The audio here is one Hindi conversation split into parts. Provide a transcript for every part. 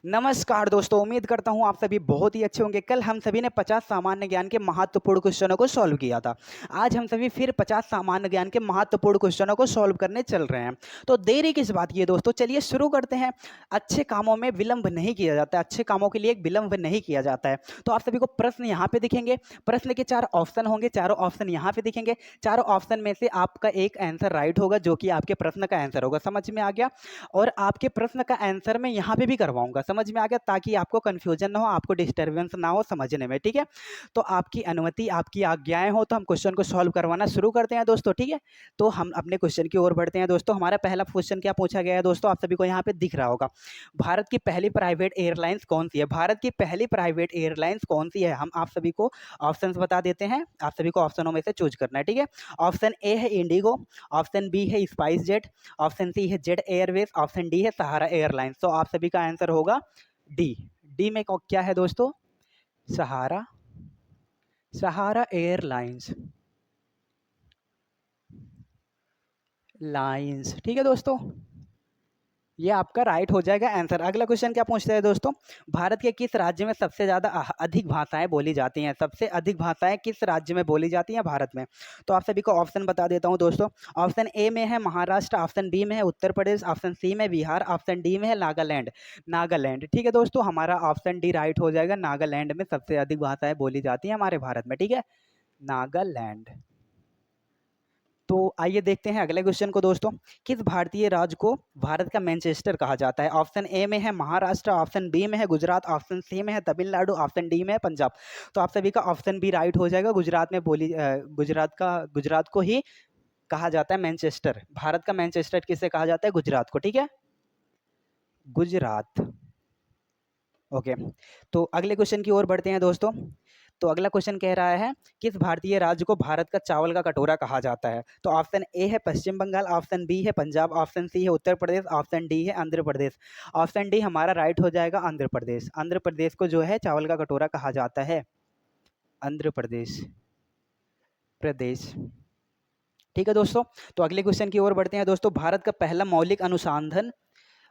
नमस्कार दोस्तों, उम्मीद करता हूँ आप सभी बहुत ही अच्छे होंगे। कल हम सभी ने 50 सामान्य ज्ञान के महत्वपूर्ण क्वेश्चनों को सॉल्व किया था। आज हम सभी फिर 50 सामान्य ज्ञान के महत्वपूर्ण क्वेश्चनों को सॉल्व करने चल रहे हैं। तो देरी किस बात की है दोस्तों, चलिए शुरू करते हैं। अच्छे कामों में विलंब नहीं किया जाता है, अच्छे कामों के लिए विलंब नहीं किया जाता है। तो आप सभी को प्रश्न यहाँ पे दिखेंगे, प्रश्न के 4 ऑप्शन होंगे, चारों ऑप्शन यहाँ पे दिखेंगे। चारों ऑप्शन में से आपका एक आंसर राइट होगा, जो कि आपके प्रश्न का आंसर होगा। समझ में आ गया? और आपके प्रश्न का आंसर मैं यहाँ पे भी करवाऊंगा। समझ में आ गया? ताकि आपको कंफ्यूजन ना हो, आपको डिस्टरबेंस ना हो समझने में। ठीक है, तो आपकी अनुमति, आपकी आज्ञाएं हो तो हम क्वेश्चन को सॉल्व करवाना शुरू करते हैं दोस्तों। ठीक है, तो हम अपने क्वेश्चन की ओर बढ़ते हैं दोस्तों। हमारा पहला क्वेश्चन क्या पूछा गया है दोस्तों, आप सभी को यहाँ पे दिख रहा होगा। भारत की पहली प्राइवेट एयरलाइंस कौन सी है? भारत की पहली प्राइवेट एयरलाइंस कौन सी है? हम आप सभी को ऑप्शंस बता देते हैं, आप सभी को ऑप्शनों में से चूज करना है। ठीक है, ऑप्शन ए है इंडिगो, ऑप्शन बी है स्पाइस जेट, ऑप्शन सी है जेट एयरवेज, ऑप्शन डी है सहारा एयरलाइंस। तो आप सभी का आंसर होगा डी। डी में क्या है दोस्तों? सहारा, सहारा एयरलाइंस लाइंस। ठीक है दोस्तों, ये आपका राइट हो जाएगा आंसर। अगला क्वेश्चन क्या पूछते हैं दोस्तों, भारत के किस राज्य में सबसे ज़्यादा अधिक भाषाएं बोली जाती हैं? सबसे अधिक भाषाएं किस राज्य में बोली जाती हैं भारत में? तो आप सभी को ऑप्शन बता देता हूं दोस्तों। ऑप्शन ए में है महाराष्ट्र, ऑप्शन बी में है उत्तर प्रदेश, ऑप्शन सी में बिहार, ऑप्शन डी में है नागालैंड। नागालैंड। ठीक है दोस्तों, हमारा ऑप्शन डी राइट हो जाएगा। नागालैंड में सबसे अधिक भाषाएं बोली जाती हैं हमारे भारत में। ठीक है, नागालैंड। तो आइए देखते हैं अगले क्वेश्चन को दोस्तों। किस भारतीय राज्य को भारत का मैनचेस्टर कहा जाता है? ऑप्शन ए में है महाराष्ट्र, ऑप्शन बी में है गुजरात, ऑप्शन सी में है तमिलनाडु, ऑप्शन डी में है पंजाब। तो आप सभी का ऑप्शन बी राइट हो जाएगा। गुजरात में गुजरात को ही कहा जाता है मैनचेस्टर। भारत का मैनचेस्टर किसे कहा जाता है? गुजरात को। ठीक है, गुजरात। ओके, तो अगले क्वेश्चन की ओर बढ़ते हैं दोस्तों। तो अगला क्वेश्चन कह रहा है, किस भारतीय राज्य को भारत का चावल का कटोरा कहा जाता है? तो ऑप्शन ए है पश्चिम बंगाल, ऑप्शन बी है पंजाब, ऑप्शन सी है उत्तर प्रदेश, ऑप्शन डी है आंध्र प्रदेश। ऑप्शन डी हमारा राइट हो जाएगा, आंध्र प्रदेश। आंध्र प्रदेश को जो है चावल का कटोरा कहा जाता है, आंध्र प्रदेश प्रदेश। ठीक है दोस्तों, तो अगले क्वेश्चन की ओर बढ़ते हैं दोस्तों। भारत का पहला मौलिक अनुसंधान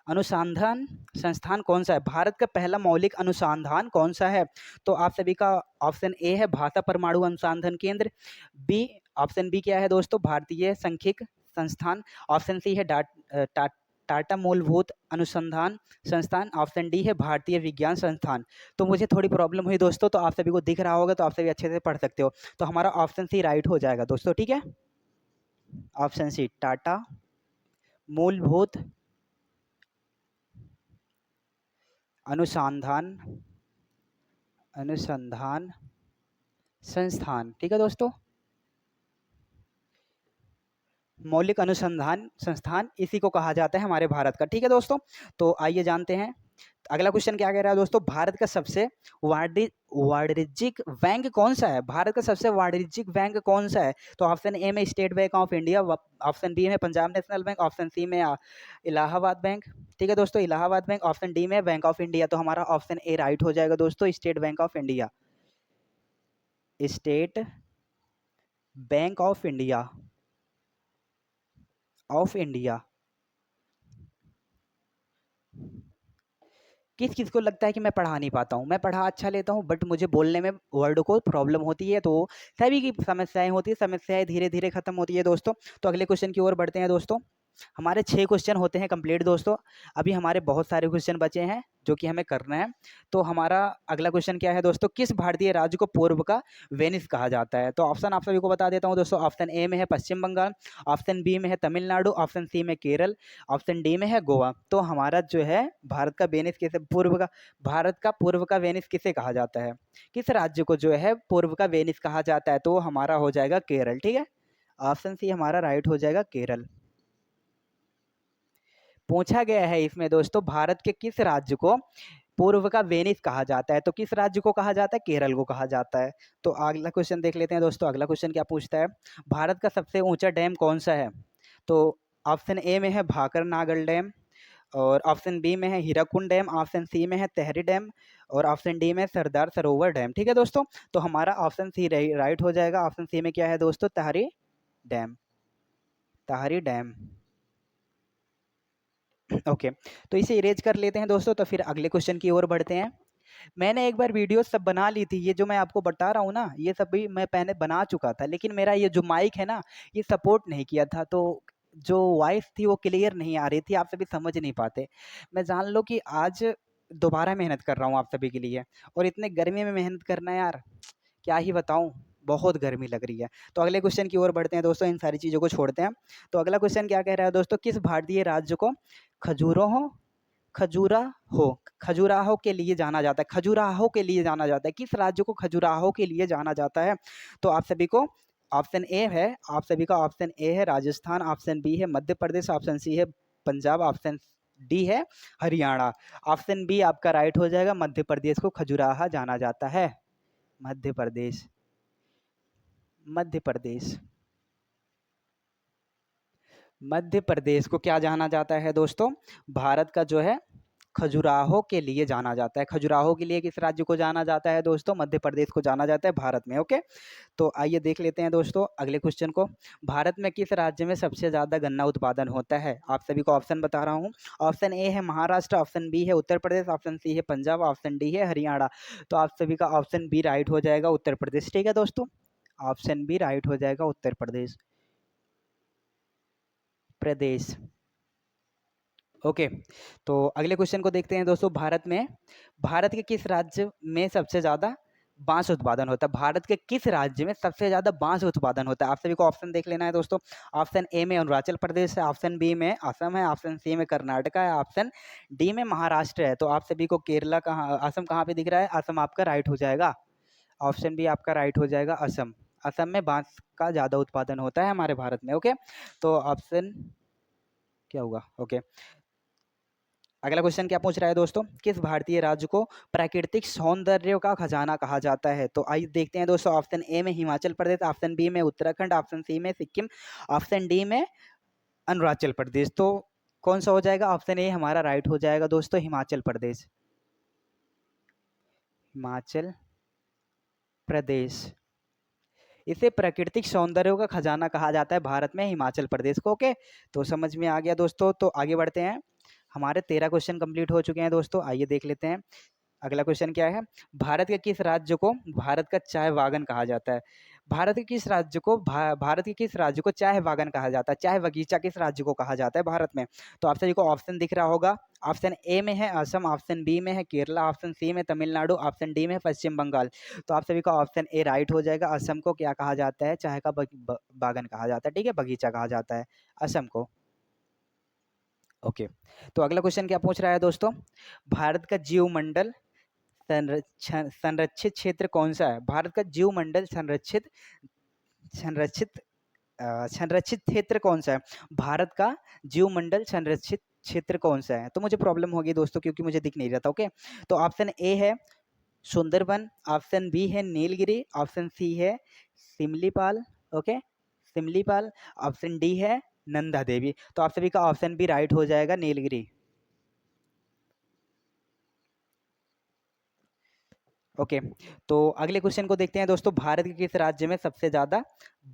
अनुसंधान संस्थान कौन सा है? भारत का पहला मौलिक अनुसंधान कौन सा है? तो आप सभी का ऑप्शन ए है भाषा परमाणु अनुसंधान केंद्र, बी ऑप्शन बी क्या है दोस्तों? भारतीय सांख्यिकी संस्थान, ऑप्शन सी है टाटा मूलभूत अनुसंधान संस्थान, ऑप्शन डी है भारतीय विज्ञान संस्थान। तो मुझे थोड़ी प्रॉब्लम हुई दोस्तों, तो आप सभी को दिख रहा होगा, तो आप सभी अच्छे से पढ़ सकते हो। तो हमारा ऑप्शन सी राइट हो जाएगा दोस्तों। ठीक है, ऑप्शन सी टाटा मूलभूत अनुसंधान अनुसंधान संस्थान। ठीक है दोस्तों, मौलिक अनुसंधान संस्थान इसी को कहा जाता है हमारे भारत का। ठीक है दोस्तों, तो आइए जानते हैं अगला क्वेश्चन क्या कह रहा है दोस्तों। भारत का सबसे वाणिज्यिक बैंक कौन सा है? भारत का सबसे वाणिज्यिक बैंक कौन सा है? तो ऑप्शन ए में State Bank of India, option B में Punjab National Bank, option C में इलाहाबाद बैंक। ठीक है दोस्तों, इलाहाबाद बैंक। ऑप्शन डी में बैंक ऑफ इंडिया। तो हमारा ऑप्शन ए राइट हो जाएगा दोस्तों, State Bank of India. State Bank of India of India. किस किस को लगता है कि मैं पढ़ा नहीं पाता हूँ? मैं पढ़ा अच्छा लेता हूँ, बट मुझे बोलने में वर्ड को प्रॉब्लम होती है। तो सभी की समस्याएं होती है, समस्याएं धीरे धीरे खत्म होती है दोस्तों। तो अगले क्वेश्चन की ओर बढ़ते हैं दोस्तों। हमारे 6 क्वेश्चन होते हैं कंप्लीट दोस्तों। अभी हमारे बहुत सारे क्वेश्चन बचे हैं जो कि हमें करना है। तो हमारा अगला क्वेश्चन क्या है दोस्तों, किस भारतीय राज्य को पूर्व का वेनिस कहा जाता है? तो ऑप्शन आप सभी को बता देता हूँ दोस्तों। ऑप्शन ए में है पश्चिम बंगाल, ऑप्शन बी में है तमिलनाडु, ऑप्शन सी में केरल, ऑप्शन डी में है गोवा। तो हमारा जो है भारत का वेनिस किसे पूर्व का भारत का पूर्व का वेनिस किसे कहा जाता है? किस राज्य को जो है पूर्व का वेनिस कहा जाता है? तो हमारा हो जाएगा केरल। ठीक है, ऑप्शन सी हमारा राइट हो जाएगा, केरल। पूछा गया है इसमें दोस्तों, भारत के किस राज्य को पूर्व का वेनिस कहा जाता है? तो किस राज्य को कहा जाता है? केरल को कहा जाता है। तो अगला क्वेश्चन देख लेते हैं दोस्तों। अगला क्वेश्चन क्या पूछता है, भारत का सबसे ऊंचा डैम कौन सा है? तो ऑप्शन ए में है भाकर नागल डैम, और ऑप्शन बी में है हीराकुंड डैम, ऑप्शन सी में है तहरी डैम, और ऑप्शन डी में सरदार सरोवर डैम। ठीक है दोस्तों, तो हमारा ऑप्शन सी राइट हो जाएगा। ऑप्शन सी में क्या है दोस्तों? तहरी डैम, तहरी डैम। ओके, तो इसे इरेज कर लेते हैं दोस्तों, तो फिर अगले क्वेश्चन की ओर बढ़ते हैं। मैंने एक बार वीडियो सब बना ली थी, ये जो मैं आपको बता रहा हूँ ना, ये सब भी मैं पहले बना चुका था, लेकिन मेरा ये जो माइक है ना, ये सपोर्ट नहीं किया था, तो जो वॉइस थी वो क्लियर नहीं आ रही थी, आप सभी समझ नहीं पाते। मैं जान लो कि आज दोबारा मेहनत कर रहा हूँ आप सभी के लिए, और इतने गर्मी में मेहनत करना यार, क्या ही बताऊँ, बहुत गर्मी लग रही है। तो अगले क्वेश्चन की ओर बढ़ते हैं दोस्तों, इन सारी चीज़ों को छोड़ते हैं। तो अगला क्वेश्चन क्या कह रहा है दोस्तों, किस भारतीय राज्य को खजुराहो खजुराहो खजुराहो के लिए जाना जाता है? खजुराहो के लिए जाना जाता है, किस राज्य को खजुराहो के लिए जाना जाता है? तो आप सभी को ऑप्शन ए है, आप सभी का ऑप्शन ए है राजस्थान, ऑप्शन बी है मध्य प्रदेश, ऑप्शन सी है पंजाब, ऑप्शन डी है हरियाणा। ऑप्शन बी आपका राइट हो जाएगा, मध्य प्रदेश को खजुराहा जाना जाता है। मध्य प्रदेश, मध्य प्रदेश, मध्य प्रदेश को क्या जाना जाता है दोस्तों? भारत का जो है खजुराहो के लिए जाना जाता है। खजुराहो के लिए किस राज्य को जाना जाता है दोस्तों? मध्य प्रदेश को जाना जाता है भारत में। ओके, तो आइए देख लेते हैं दोस्तों अगले क्वेश्चन को। भारत में किस राज्य में सबसे ज़्यादा गन्ना उत्पादन होता है? आप सभी को ऑप्शन बता रहा हूँ। ऑप्शन ए है महाराष्ट्र, ऑप्शन बी है उत्तर प्रदेश, ऑप्शन सी है पंजाब, ऑप्शन डी है हरियाणा। तो आप सभी का ऑप्शन बी राइट हो जाएगा, उत्तर प्रदेश। ठीक है दोस्तों, ऑप्शन बी राइट हो जाएगा, उत्तर प्रदेश। प्रदेश। ओके, तो अगले क्वेश्चन को देखते हैं दोस्तों। भारत के किस राज्य में सबसे ज़्यादा बांस उत्पादन होता है? भारत के किस राज्य में सबसे ज़्यादा बांस उत्पादन होता है? आप सभी को ऑप्शन देख लेना है दोस्तों। ऑप्शन ए में अरुणाचल प्रदेश है, ऑप्शन बी में असम है, ऑप्शन सी में कर्नाटका है, ऑप्शन डी में महाराष्ट्र है। तो आप सभी को केरला कहाँ, असम कहाँ पे दिख रहा है? असम आपका राइट हो जाएगा, ऑप्शन बी आपका राइट हो जाएगा, असम। असम में बांस का ज़्यादा उत्पादन होता है हमारे भारत में। ओके, तो ऑप्शन क्या होगा? ओके, अगला क्वेश्चन क्या पूछ रहा है दोस्तों, किस भारतीय राज्य को प्राकृतिक सौंदर्य का खजाना कहा जाता है? तो आइए देखते हैं दोस्तों। ऑप्शन ए में हिमाचल प्रदेश, ऑप्शन बी में उत्तराखंड, ऑप्शन सी में सिक्किम, ऑप्शन डी में अरुणाचल प्रदेश। तो कौन सा हो जाएगा? ऑप्शन ए हमारा राइट हो जाएगा दोस्तों, हिमाचल प्रदेश। हिमाचल प्रदेश, इसे प्राकृतिक सौंदर्य का खजाना कहा जाता है भारत में, हिमाचल प्रदेश को। ओके, तो समझ में आ गया दोस्तों। तो आगे बढ़ते हैं, हमारे 13 क्वेश्चन कंप्लीट हो चुके हैं दोस्तों। आइए देख लेते हैं अगला क्वेश्चन क्या है। भारत के किस राज्य को भारत का चाय बागान कहा जाता है? भारत के किस राज्य को चाय बागान कहा जाता है? चाय बगीचा किस राज्य को कहा जाता है भारत में? तो आप सभी को ऑप्शन दिख रहा होगा। ऑप्शन ए में है असम, ऑप्शन बी में है केरला, ऑप्शन सी में तमिलनाडु, ऑप्शन डी में पश्चिम बंगाल। तो आप सभी का ऑप्शन ए राइट हो जाएगा। असम को क्या कहा जाता है? चाय का बागान कहा जाता है, ठीक है, बगीचा कहा जाता है असम को। ओके, तो अगला क्वेश्चन क्या पूछ रहा है दोस्तों, भारत का जीवमंडल संरक्षित क्षेत्र कौन सा है? भारत का जीवमंडल संरक्षित संरक्षित संरक्षित क्षेत्र कौन सा है? भारत का जीवमंडल संरक्षित क्षेत्र कौन सा है? तो मुझे प्रॉब्लम होगी दोस्तों, क्योंकि मुझे दिख नहीं रहा था। ओके, तो ऑप्शन ए है सुंदरबन, ऑप्शन बी है नीलगिरी, ऑप्शन सी है Similipal, okay, Similipal, option D है नंदा देवी। तो आप सभी का ऑप्शन बी राइट हो जाएगा, नीलगिरी। ओके, तो अगले क्वेश्चन को देखते हैं दोस्तों। भारत के किस राज्य में सबसे ज़्यादा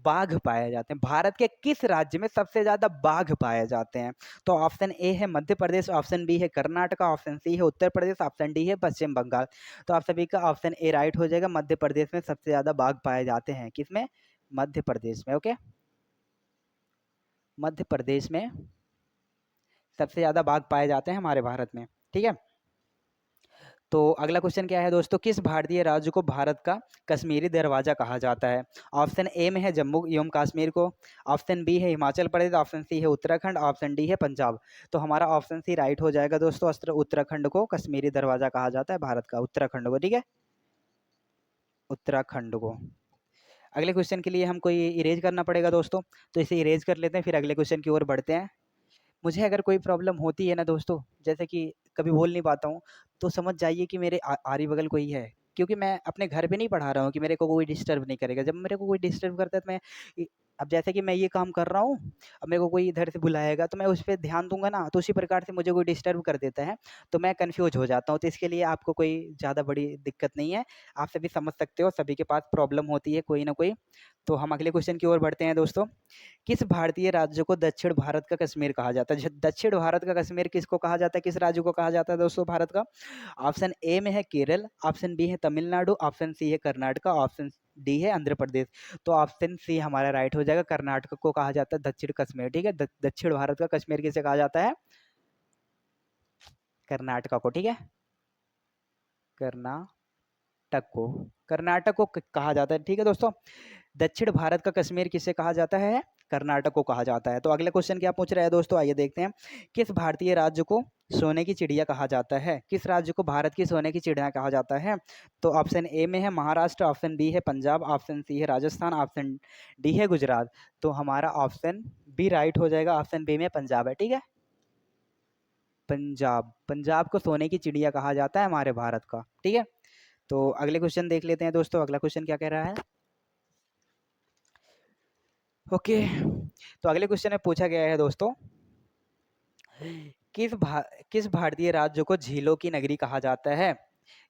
बाघ पाए जाते हैं? भारत के किस राज्य में सबसे ज़्यादा बाघ पाए जाते हैं? तो ऑप्शन ए है मध्य प्रदेश, ऑप्शन बी है कर्नाटका, ऑप्शन सी है उत्तर प्रदेश, ऑप्शन डी है पश्चिम बंगाल। तो आप सभी का ऑप्शन ए राइट हो जाएगा, मध्य प्रदेश में सबसे ज़्यादा बाघ पाए जाते हैं। किसमें? मध्य प्रदेश में। ओके, मध्य प्रदेश में सबसे ज़्यादा बाघ पाए जाते हैं हमारे भारत में, ठीक है। तो अगला क्वेश्चन क्या है दोस्तों, किस भारतीय राज्य को भारत का कश्मीरी दरवाजा कहा जाता है? ऑप्शन ए में है जम्मू एवं कश्मीर को, ऑप्शन बी है हिमाचल प्रदेश, ऑप्शन सी है उत्तराखंड, ऑप्शन डी है पंजाब। तो हमारा ऑप्शन सी राइट हो जाएगा दोस्तों, उत्तराखंड को कश्मीरी दरवाजा कहा जाता है भारत का, उत्तराखंड को, ठीक है, उत्तराखंड को। अगले क्वेश्चन के लिए हमको ये इरेज करना पड़ेगा दोस्तों, तो इसे इरेज कर लेते हैं, फिर अगले क्वेश्चन की ओर बढ़ते हैं। मुझे अगर कोई प्रॉब्लम होती है ना दोस्तों, जैसे कि कभी बोल नहीं पाता हूँ, तो समझ जाइए कि मेरे आरी बगल कोई है, क्योंकि मैं अपने घर पे नहीं पढ़ा रहा हूँ कि मेरे को कोई डिस्टर्ब नहीं करेगा। जब मेरे को कोई डिस्टर्ब करता है तो मैं अब जैसे कि मैं ये काम कर रहा हूँ, अब मेरे को कोई इधर से बुलाएगा तो मैं उस पे ध्यान दूँगा ना, तो उसी प्रकार से मुझे कोई डिस्टर्ब कर देता है, तो मैं कन्फ्यूज़ हो जाता हूँ। तो इसके लिए आपको कोई ज़्यादा बड़ी दिक्कत नहीं है, आप सभी समझ सकते हो, सभी के पास प्रॉब्लम होती है कोई ना कोई। तो हम अगले क्वेश्चन की ओर बढ़ते हैं दोस्तों। किस भारतीय राज्य को दक्षिण भारत का कश्मीर कहा जाता है? दक्षिण भारत का कश्मीर किसको कहा जाता है, किस राज्य को कहा जाता है दोस्तों भारत का? ऑप्शन ए में है केरल, ऑप्शन बी है तमिलनाडु, ऑप्शन सी है कर्नाटका, ऑप्शन डी है आंध्र प्रदेश। तो ऑप्शन सी हमारा राइट हो जाएगा, कर्नाटक को कहा जाता है दक्षिण कश्मीर। ठीक है, दक्षिण भारत का कश्मीर किसे कहा जाता है? कर्नाटका को। ठीक है, कर्नाटक को कहा जाता है। ठीक है दोस्तों, दक्षिण भारत का कश्मीर किसे कहा जाता है? कर्नाटक को कहा जाता है। तो अगला क्वेश्चन क्या पूछ रहा है दोस्तों, आइए देखते हैं। किस भारतीय राज्य को सोने की चिड़िया कहा जाता है? किस राज्य को भारत की सोने की चिड़िया कहा जाता है? तो ऑप्शन ए में है महाराष्ट्र, ऑप्शन बी है पंजाब, ऑप्शन सी है राजस्थान, ऑप्शन डी है गुजरात। तो हमारा ऑप्शन बी राइट हो जाएगा, ऑप्शन बी में पंजाब है। ठीक है, पंजाब, पंजाब को सोने की चिड़िया कहा जाता है हमारे भारत का। ठीक है, तो अगले क्वेश्चन देख लेते हैं दोस्तों। अगला क्वेश्चन क्या कह रहा है? ओके, तो अगले क्वेश्चन में पूछा गया है दोस्तों, किस भारतीय राज्य को झीलों की नगरी कहा जाता है?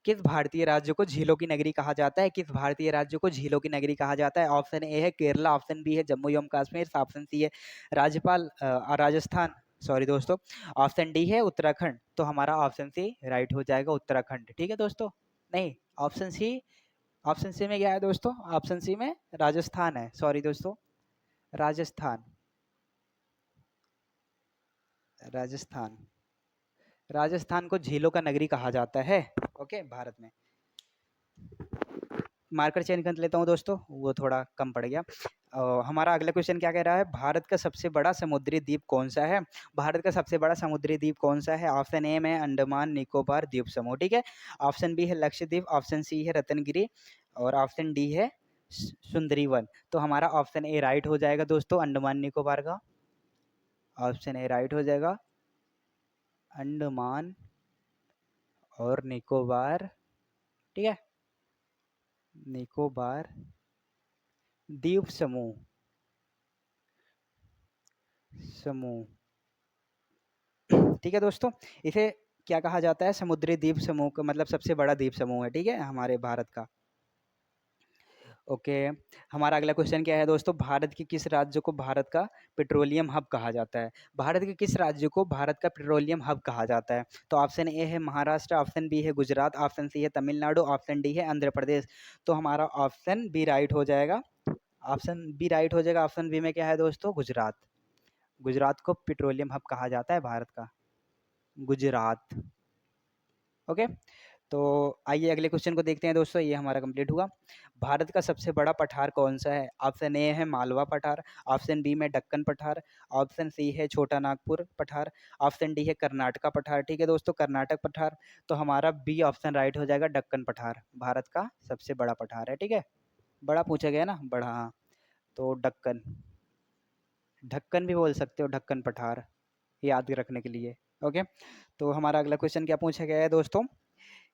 किस भारतीय राज्य को झीलों की नगरी कहा जाता है? किस भारतीय राज्य को झीलों की नगरी कहा जाता है? ऑप्शन ए है केरला, ऑप्शन बी है जम्मू एवं कश्मीर, ऑप्शन सी है राजस्थान, सॉरी दोस्तों, ऑप्शन डी है उत्तराखंड। तो हमारा ऑप्शन सी राइट हो जाएगा, उत्तराखंड। ठीक है दोस्तों, नहीं, ऑप्शन सी, ऑप्शन सी में क्या है दोस्तों? ऑप्शन सी में राजस्थान है, सॉरी दोस्तों, राजस्थान, राजस्थान, राजस्थान को झीलों का नगरी कहा जाता है। ओके, भारत में। मार्कर चेंज कर लेता हूँ दोस्तों, वो थोड़ा कम पड़ गया। हमारा अगला क्वेश्चन क्या कह रहा है? भारत का सबसे बड़ा समुद्री द्वीप कौन सा है? भारत का सबसे बड़ा समुद्री द्वीप कौन सा है? ऑप्शन ए में अंडमान निकोबार द्वीप समूह। ठीक है, ऑप्शन बी है लक्षद्वीप, ऑप्शन सी है रत्नगिरी, और ऑप्शन डी है सुंदरीवन। तो हमारा ऑप्शन ए राइट हो जाएगा दोस्तों, अंडमान निकोबार का। ऑप्शन ए राइट हो जाएगा, अंडमान और निकोबार। ठीक है, निकोबार द्वीप समूह, समूह। ठीक है दोस्तों, इसे क्या कहा जाता है? समुद्री द्वीप समूह का मतलब सबसे बड़ा द्वीप समूह है। ठीक है, हमारे भारत का। ओके, हमारा अगला क्वेश्चन क्या है दोस्तों? भारत के किस राज्य को भारत का पेट्रोलियम हब कहा जाता है? भारत के किस राज्य को भारत का पेट्रोलियम हब कहा जाता है? तो ऑप्शन ए है महाराष्ट्र, ऑप्शन बी है गुजरात, ऑप्शन सी है तमिलनाडु, ऑप्शन डी है आंध्र प्रदेश। तो हमारा ऑप्शन बी राइट हो जाएगा, ऑप्शन बी राइट हो जाएगा। ऑप्शन बी में क्या है दोस्तों? गुजरात, गुजरात को पेट्रोलियम हब कहा जाता है भारत का, गुजरात। ओके, तो आइए अगले क्वेश्चन को देखते हैं दोस्तों, ये हमारा कंप्लीट हुआ। भारत का सबसे बड़ा पठार कौन सा है? ऑप्शन ए है मालवा पठार, ऑप्शन बी में दक्कन पठार, ऑप्शन सी है छोटा नागपुर पठार, ऑप्शन डी है कर्नाटका पठार। ठीक है दोस्तों, कर्नाटक पठार। तो हमारा बी ऑप्शन राइट हो जाएगा, दक्कन पठार भारत का सबसे बड़ा पठार है। ठीक है, बड़ा पूछा गया ना, बड़ा, हाँ। तो दक्कन, ढक्कन भी बोल सकते हो, ढक्कन पठार, याद रखने के लिए। ओके, तो हमारा अगला क्वेश्चन क्या पूछा गया है दोस्तों?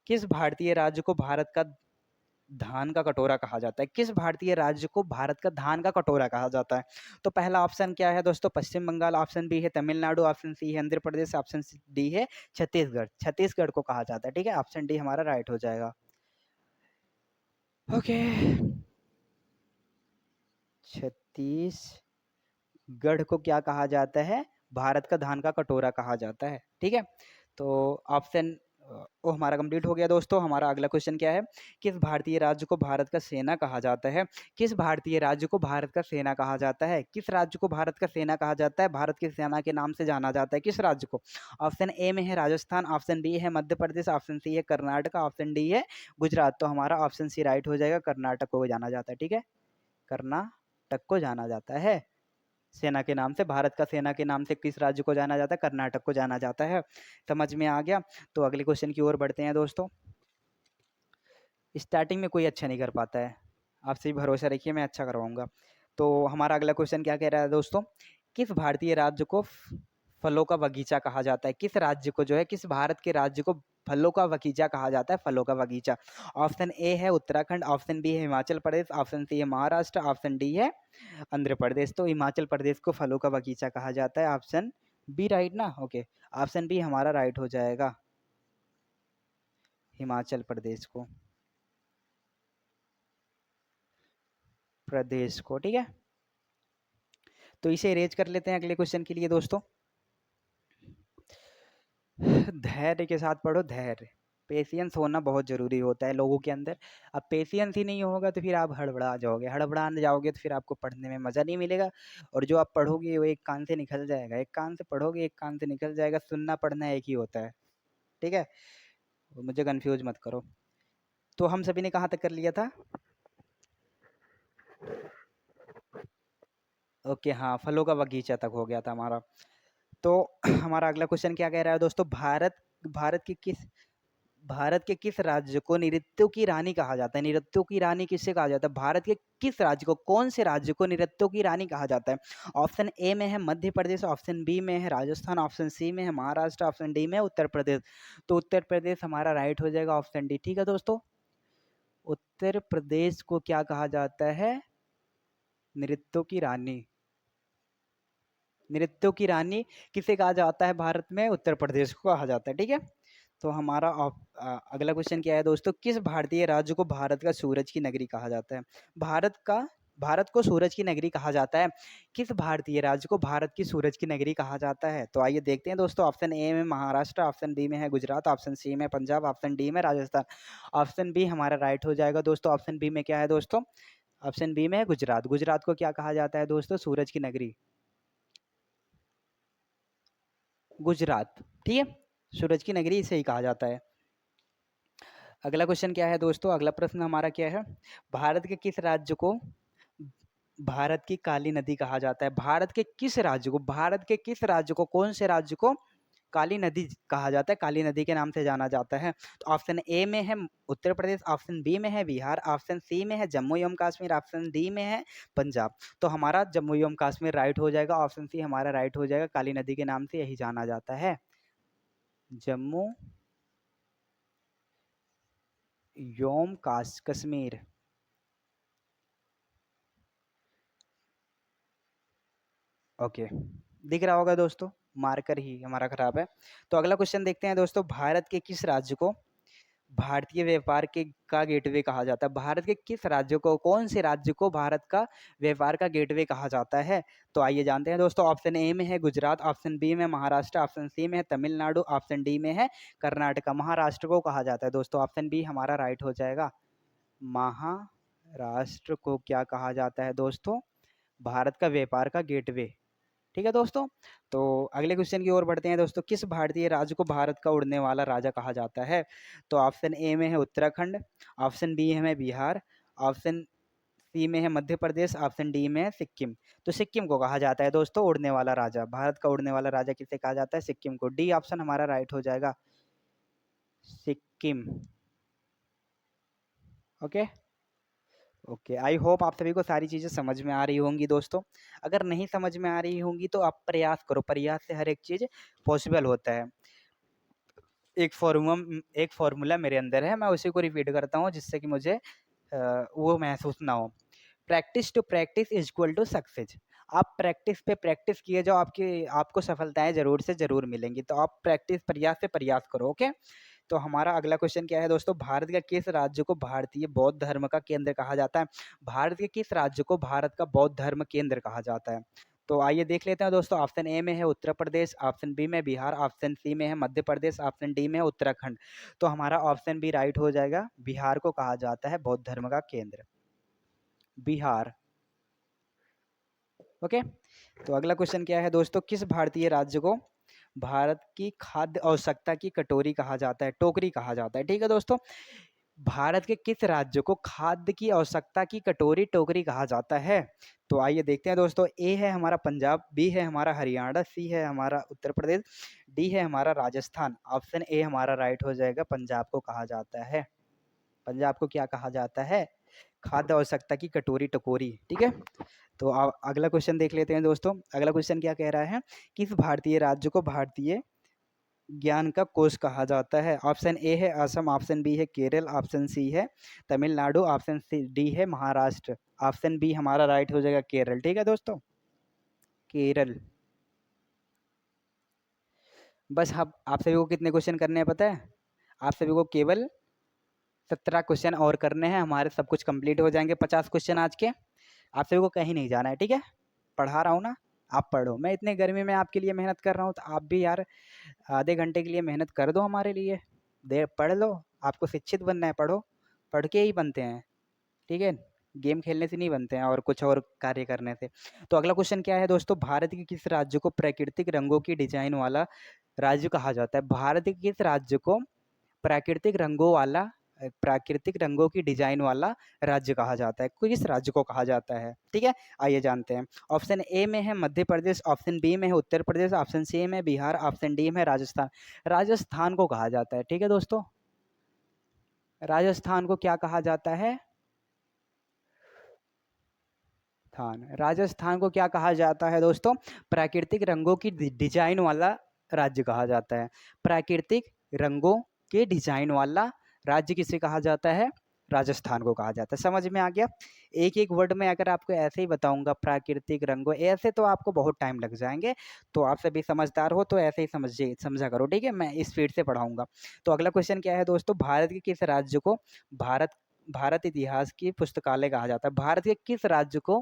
किस भारतीय राज्य को भारत का धान का कटोरा कहा जाता है? किस भारतीय राज्य को भारत का धान का कटोरा कहा जाता है? तो पहला ऑप्शन क्या है दोस्तों? पश्चिम बंगाल, ऑप्शन बी है तमिलनाडु, ऑप्शन सी है आंध्र प्रदेश, ऑप्शन डी है छत्तीसगढ़। छत्तीसगढ़ को कहा जाता है। ठीक है, ऑप्शन डी हमारा राइट हो जाएगा। ओके, छत्तीसगढ़ को क्या कहा जाता है? भारत का धान का कटोरा कहा जाता है। ठीक है, तो ऑप्शन वो हमारा कंप्लीट हो गया दोस्तों। हमारा अगला क्वेश्चन क्या है? किस भारतीय राज्य को भारत का सेना कहा जाता है? किस भारतीय राज्य को भारत का सेना कहा जाता है? किस राज्य को भारत का सेना कहा जाता है? भारत की सेना के नाम से जाना जाता है किस राज्य को? ऑप्शन ए में है राजस्थान, ऑप्शन बी है मध्य प्रदेश, ऑप्शन सी है कर्नाटक, ऑप्शन डी है गुजरात। तो हमारा ऑप्शन सी राइट हो जाएगा, कर्नाटक को जाना जाता है। ठीक है, कर्नाटक को जाना जाता है सेना के नाम से। भारत का सेना के नाम से किस राज्य को जाना जाता है? कर्नाटक को जाना जाता है। समझ में आ गया? तो अगले क्वेश्चन की ओर बढ़ते हैं दोस्तों। स्टार्टिंग में कोई अच्छा नहीं कर पाता है, आपसे ही भरोसा रखिए, मैं अच्छा करवाऊंगा। तो हमारा अगला क्वेश्चन क्या कह रहा है दोस्तों? किस भारतीय राज्य को फलों का बगीचा कहा जाता है? किस राज्य को जो है, किस भारत के राज्य को फलों का बगीचा कहा जाता है, फलों का बगीचा। ऑप्शन ए है उत्तराखंड, ऑप्शन बी है हिमाचल प्रदेश, ऑप्शन सी है महाराष्ट्र, ऑप्शन डी है आंध्र प्रदेश। तो हिमाचल प्रदेश को फलों का बगीचा कहा जाता है, ऑप्शन बी राइट ना। ओके, ऑप्शन बी हमारा राइट हो जाएगा, हिमाचल प्रदेश को, प्रदेश को, ठीक है। तो इसे अरेंज कर लेते हैं अगले क्वेश्चन के लिए दोस्तों। धैर्य के साथ पढ़ो, धैर्य, पेशियंस होना बहुत जरूरी होता है लोगों के अंदर। अब पेशियंस ही नहीं होगा तो फिर आप हड़बड़ा जाओगे, हड़बड़ा जाओगे तो फिर आपको पढ़ने में मज़ा नहीं मिलेगा, और जो आप पढ़ोगे वो एक कान से निकल जाएगा, एक कान से पढ़ोगे एक कान से निकल जाएगा। सुनना पढ़ना एक ही होता है, ठीक है, मुझे कंफ्यूज मत करो। तो हम सभी ने कहाँ तक कर लिया था? ओके, हाँ, फलों का बगीचा तक हो गया था हमारा। तो हमारा अगला क्वेश्चन क्या कह रहा है दोस्तों? भारत की किस भारत के किस राज्य को नृत्यों की रानी कहा जाता है? नृत्यों की रानी किससे कहा जाता है? भारत के किस राज्य को, कौन से राज्य को नृत्यों की रानी कहा जाता है? ऑप्शन ए में है मध्य प्रदेश, ऑप्शन बी में है राजस्थान, ऑप्शन सी में है महाराष्ट्र, ऑप्शन डी में है उत्तर प्रदेश। तो उत्तर प्रदेश हमारा राइट हो जाएगा, ऑप्शन डी, ठीक है दोस्तों। उत्तर प्रदेश को क्या कहा जाता है? नृत्यों की रानी। नृत्यों की रानी किसे कहा जाता है भारत में? उत्तर प्रदेश को कहा जाता है, ठीक है। तो हमारा अगला क्वेश्चन क्या है दोस्तों? किस भारतीय राज्य को भारत का सूरज की नगरी कहा जाता है? भारत को सूरज की नगरी कहा जाता है। किस भारतीय राज्य को भारत की सूरज की नगरी कहा जाता है? तो आइए देखते हैं दोस्तों। ऑप्शन ए में महाराष्ट्र, ऑप्शन बी में है गुजरात, ऑप्शन सी में पंजाब, ऑप्शन डी में राजस्थान। ऑप्शन बी हमारा राइट हो जाएगा दोस्तों। ऑप्शन बी में क्या है दोस्तों? ऑप्शन बी में है गुजरात। गुजरात को क्या कहा जाता है दोस्तों? सूरज की नगरी, गुजरात, ठीक है, सूरज की नगरी इसे ही कहा जाता है। अगला क्वेश्चन क्या है दोस्तों? अगला प्रश्न हमारा क्या है? भारत के किस राज्य को भारत की काली नदी कहा जाता है? भारत के किस राज्य को, कौन से राज्य को काली नदी कहा जाता है, काली नदी के नाम से जाना जाता है? तो ऑप्शन ए में है उत्तर प्रदेश, ऑप्शन बी में है बिहार, ऑप्शन सी में है जम्मू एवं कश्मीर, ऑप्शन डी में है पंजाब। तो हमारा जम्मू एवं कश्मीर राइट हो जाएगा, ऑप्शन सी हमारा राइट हो जाएगा। काली नदी के नाम से यही जाना जाता है, जम्मू एवं कश्मीर। ओके, दिख रहा होगा दोस्तों, मार्कर ही हमारा खराब है। तो अगला क्वेश्चन देखते हैं दोस्तों। भारत के किस राज्य को भारतीय व्यापार के का गेटवे कहा जाता है? भारत के किस राज्य को, कौन से राज्य को भारत का व्यापार का गेटवे कहा जाता है? तो आइए जानते हैं दोस्तों। ऑप्शन ए में है गुजरात, ऑप्शन बी में महाराष्ट्र, ऑप्शन सी में है तमिलनाडु, ऑप्शन डी में है कर्नाटका। महाराष्ट्र को कहा जाता है दोस्तों, ऑप्शन बी हमारा राइट हो जाएगा। महाराष्ट्र को क्या कहा जाता है दोस्तों? भारत का व्यापार का गेटवे, ठीक है दोस्तों। तो अगले क्वेश्चन की ओर बढ़ते हैं दोस्तों। किस भारतीय राज्य को भारत का उड़ने वाला राजा कहा जाता है? तो ऑप्शन ए में है उत्तराखंड, ऑप्शन बी है बिहार, ऑप्शन सी में है मध्य प्रदेश, ऑप्शन डी में है सिक्किम। तो सिक्किम को कहा जाता है दोस्तों उड़ने वाला राजा। भारत का उड़ने वाला राजा किसे कहा जाता है? सिक्किम को। डी ऑप्शन हमारा राइट हो जाएगा, Sikkim. Okay okay, I hope आप सभी को सारी चीज़ें समझ में आ रही होंगी दोस्तों। अगर नहीं समझ में आ रही होंगी तो आप प्रयास करो, प्रयास से हर एक चीज़ पॉसिबल होता है। एक फॉर्मूला मेरे अंदर है, मैं उसी को रिपीट करता हूँ जिससे कि मुझे वो महसूस ना हो। Practice to practice is equal to success. आप प्रैक्टिस पे प्रैक्टिस किए जाओ, आपको सफलताएं जरूर से जरूर मिलेंगी। तो आप प्रैक्टिस, प्रयास से प्रयास करो, ओके। तो हमारा अगला क्वेश्चन क्या है दोस्तों? भारत का किस राज्य को भारतीय बौद्ध धर्म का केंद्र कहा जाता है? भारत के किस राज्य को भारत का बौद्ध धर्म केंद्र कहा जाता है? तो आइए देख लेते हैं दोस्तों। ऑप्शन ए में है उत्तर प्रदेश, ऑप्शन बी में बिहार, ऑप्शन सी में है मध्य प्रदेश, ऑप्शन डी में है उत्तराखंड। तो हमारा ऑप्शन बी राइट हो जाएगा। बिहार को कहा जाता है बौद्ध धर्म का केंद्र, बिहार। ओके, तो अगला क्वेश्चन क्या है दोस्तों? किस भारतीय राज्य को भारत की खाद्य आवश्यकता की कटोरी कहा जाता है, टोकरी कहा जाता है? ठीक है दोस्तों, भारत के किस राज्य को खाद्य की आवश्यकता की कटोरी, टोकरी कहा जाता है? तो आइए देखते हैं दोस्तों। ए है हमारा पंजाब, बी है हमारा हरियाणा, सी है हमारा उत्तर प्रदेश, डी है हमारा राजस्थान। ऑप्शन ए हमारा राइट हो जाएगा, पंजाब को कहा जाता है। पंजाब को क्या कहा जाता है? खाद्य आवश्यकता की कटोरी, टकोरी, ठीक है। तो अगला क्वेश्चन देख लेते हैं दोस्तों। अगला क्वेश्चन क्या कह रहा है? किस भारतीय राज्य को भारतीय ज्ञान का कोष कहा जाता है? ऑप्शन ए है असम, ऑप्शन बी है केरल, ऑप्शन सी है तमिलनाडु, ऑप्शन सी डी है महाराष्ट्र। ऑप्शन बी हमारा राइट हो जाएगा केरल। ठीक है दोस्तों, केरल। बस आप सभी को कितने क्वेश्चन करने हैं पता है? आप सभी को केवल 17 क्वेश्चन और करने हैं, हमारे सब कुछ कंप्लीट हो जाएंगे 50 क्वेश्चन आज के। आप सभी को कहीं नहीं जाना है, ठीक है? पढ़ा रहा हूँ ना, आप पढ़ो। मैं इतने गर्मी में आपके लिए मेहनत कर रहा हूँ, तो आप भी यार आधे घंटे के लिए मेहनत कर दो हमारे लिए। दे पढ़ लो, आपको शिक्षित बनना है, पढ़ो। पढ़ के ही बनते हैं, ठीक है? गेम खेलने से नहीं बनते हैं और कुछ और कार्य करने से। तो अगला क्वेश्चन क्या है दोस्तों? भारत के किस राज्य को प्राकृतिक रंगों की डिजाइन वाला राज्य कहा जाता है? भारत के किस राज्य को प्राकृतिक रंगों की डिजाइन वाला राज्य कहा जाता है? किस राज्य को कहा जाता है? ठीक है, आइए जानते हैं। ऑप्शन ए में है मध्य प्रदेश, ऑप्शन बी में है उत्तर प्रदेश, ऑप्शन सी में बिहार, ऑप्शन डी में राजस्थान। राजस्थान को कहा जाता है, ठीक है दोस्तों? राजस्थान को क्या कहा जाता है? राजस्थान को क्या कहा जाता है दोस्तों? प्राकृतिक रंगों की डिजाइन वाला राज्य कहा जाता है। प्राकृतिक रंगों के डिजाइन वाला राज्य किसे कहा जाता है? राजस्थान को कहा जाता है। समझ में आ गया? एक एक वर्ड में अगर आपको ऐसे ही बताऊंगा प्राकृतिक रंगों, ऐसे तो आपको बहुत टाइम लग जाएंगे। तो आप सभी समझदार हो तो ऐसे ही समझा करो, ठीक है? मैं स्पीड से पढ़ाऊंगा। तो अगला क्वेश्चन क्या है दोस्तों? भारत के किस राज्य को भारत भारत इतिहास की पुस्तकालय कहा जाता है? भारत के किस राज्य को